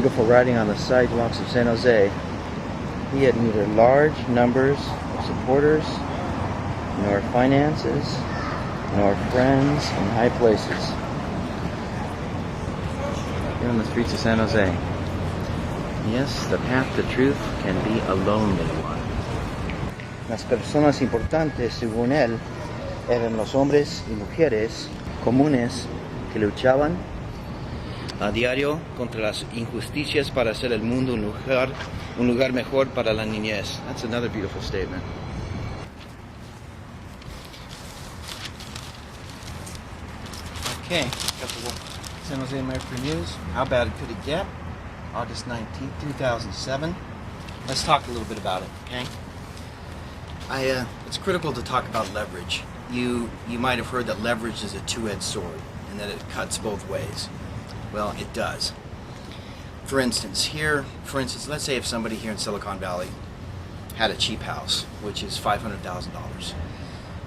Beautiful riding on the sidewalks of San Jose. He had neither large numbers of supporters, nor finances, nor friends in high places. Here on the streets of San Jose. Yes, the path to truth can be a lonely one. Las personas importantes, según él, eran los hombres y mujeres comunes que luchaban a diario contra las injusticias para hacer el mundo un lugar mejor para la niñez. That's another beautiful statement. Okay, got the San Jose Mercury News. How bad could it get? August 19th, 2007. Let's talk a little bit about it, okay? It's critical to talk about leverage. You might have heard that leverage is a two-edged sword and that it cuts both ways. Well, it does. For instance, let's say if somebody here in Silicon Valley had a cheap house, which is $500,000.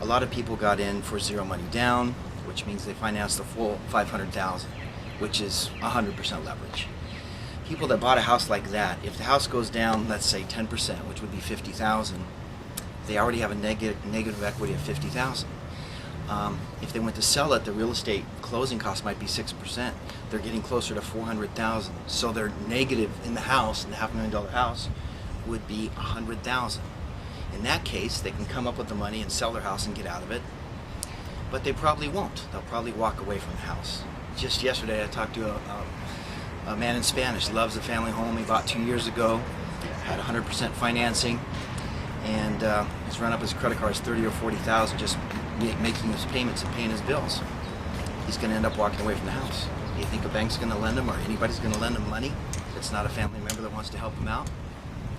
A lot of people got in for zero money down, which means they financed the full $500,000, which is 100% leverage. People that bought a house like that, if the house goes down, let's say 10%, which would be $50,000, they already have a negative equity of $50,000. If they went to sell it, the real estate closing cost might be 6%. They're getting closer to $400,000. So their negative in the house, in the $500,000 house, would be $100,000. In that case, they can come up with the money and sell their house and get out of it. But they probably won't. They'll probably walk away from the house. Just yesterday, I talked to a man in Spanish. Loves a family home he bought 2 years ago. Had 100% financing. And he's run up his credit cards $30,000 or $40,000 just making his payments and paying his bills. He's going to end up walking away from the house. Do you think a bank's going to lend him or anybody's going to lend him money if it's not a family member that wants to help him out?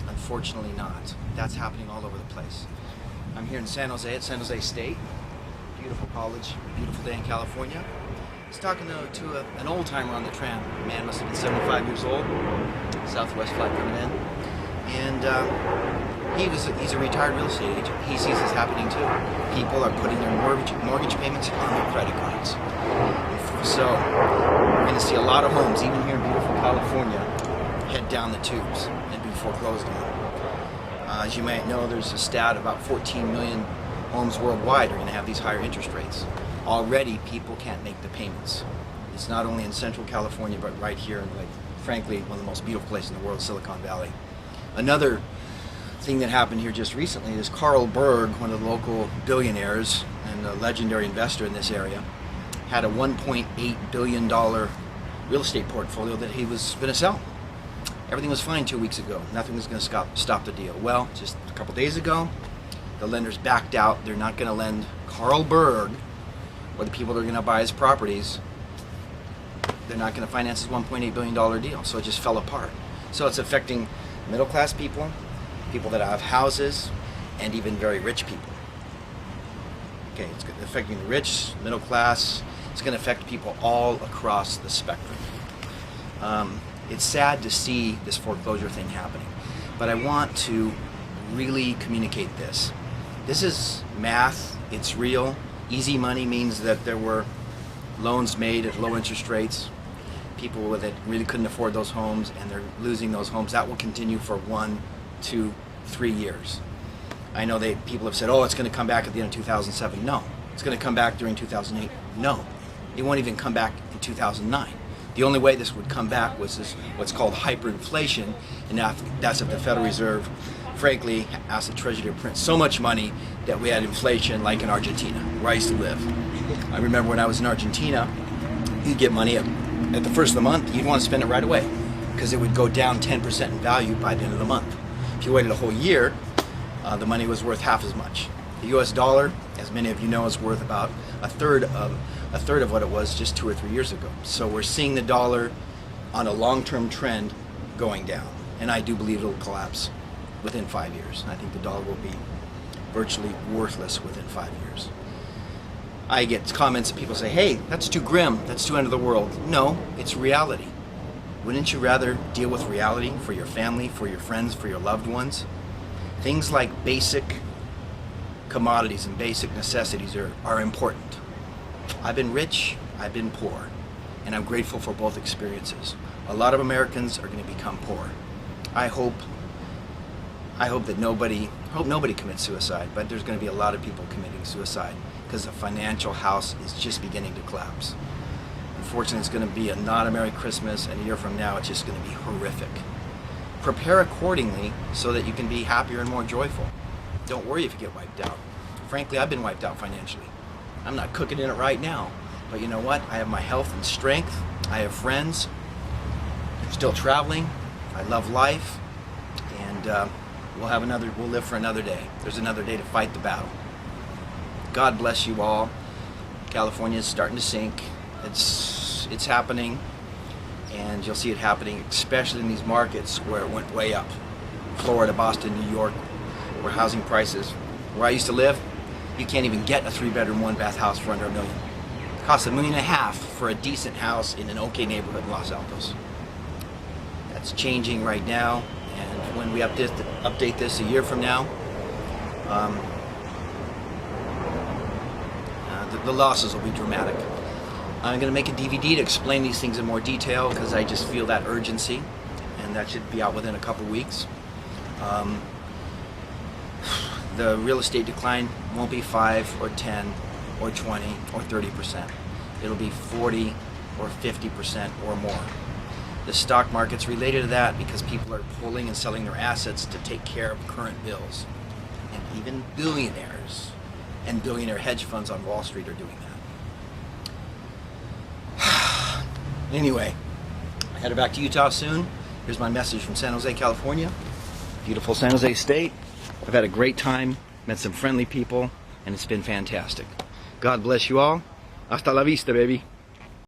Unfortunately not. That's happening all over the place. I'm here in San Jose at San Jose State. Beautiful college, beautiful day in California. I was talking to an old timer on the tram. The man must have been 75 years old. Southwest flight coming in. And he's a retired real estate agent. He sees this happening too. People are putting their mortgage payments on their credit cards. So we're going to see a lot of homes, even here in beautiful California, head down the tubes and be foreclosed on. As you might know, there's a stat about 14 million homes worldwide are going to have these higher interest rates. Already, people can't make the payments. It's not only in Central California, but right here in, frankly, one of the most beautiful places in the world, Silicon Valley. Another thing that happened here just recently is Carl Berg, one of the local billionaires and a legendary investor in this area, had a $1.8 billion real estate portfolio that he was going to sell. Everything was fine 2 weeks ago. Nothing was going to stop the deal. Well, just a couple days ago, the lenders backed out. They're not going to lend Carl Berg, or the people that are going to buy his properties, they're not going to finance his $1.8 billion deal. So it just fell apart. So it's affecting middle-class people, people that have houses, and even very rich people. Okay, it's affecting the rich, middle class. It's going to affect people all across the spectrum. It's sad to see this foreclosure thing happening, but I want to really communicate this. This is math. It's real. Easy money means that there were loans made at low interest rates. People that really couldn't afford those homes, and they're losing those homes. That will continue for 1, 2, 3 years. I know people have said, oh, it's going to come back at the end of 2007. No. It's going to come back during 2008. No. It won't even come back in 2009. The only way this would come back was this, what's called hyperinflation, and that's if the Federal Reserve, frankly, asked the Treasury to print so much money that we had inflation like in Argentina, where I used to live. I remember when I was in Argentina, you'd get money at the first of the month, you'd want to spend it right away, because it would go down 10% in value by the end of the month. If you waited a whole year, the money was worth half as much. The U.S. dollar, as many of you know, is worth about a third of what it was just 2 or 3 years ago. So we're seeing the dollar on a long-term trend going down, and I do believe it'll collapse within 5 years. I think the dollar will be virtually worthless within 5 years. I get comments that people say, hey, that's too grim, that's too end of the world. No, it's reality. Wouldn't you rather deal with reality for your family, for your friends, for your loved ones? Things like basic commodities and basic necessities are important. I've been rich, I've been poor, and I'm grateful for both experiences. A lot of Americans are going to become poor. I hope that nobody commits suicide, but there's going to be a lot of people committing suicide because the financial house is just beginning to collapse. Unfortunately, it's going to be not a Merry Christmas, and a year from now, it's just going to be horrific. Prepare accordingly so that you can be happier and more joyful. Don't worry if you get wiped out. Frankly, I've been wiped out financially. I'm not cooking in it right now, but you know what? I have my health and strength. I have friends. I'm still traveling. I love life, and we'll live for another day. There's another day to fight the battle. God bless you all. California is starting to sink. It's happening, and you'll see it happening, especially in these markets where it went way up. Florida, Boston, New York, where housing prices, where I used to live, you can't even get a 3-bedroom, 1-bath house for under $1 million. It costs $1.5 million for a decent house in an okay neighborhood in Los Altos. That's changing right now, and when we update this a year from now, the losses will be dramatic. I'm going to make a DVD to explain these things in more detail because I just feel that urgency, and that should be out within a couple weeks. The real estate decline won't be 5 or 10 or 20 or 30%. It'll be 40 or 50% or more. The stock market's related to that because people are pulling and selling their assets to take care of current bills. And even billionaires and billionaire hedge funds on Wall Street are doing that. Anyway, I'm headed back to Utah soon. Here's my message from San Jose, California. Beautiful San Jose State. I've had a great time, met some friendly people, and it's been fantastic. God bless you all. Hasta la vista, baby.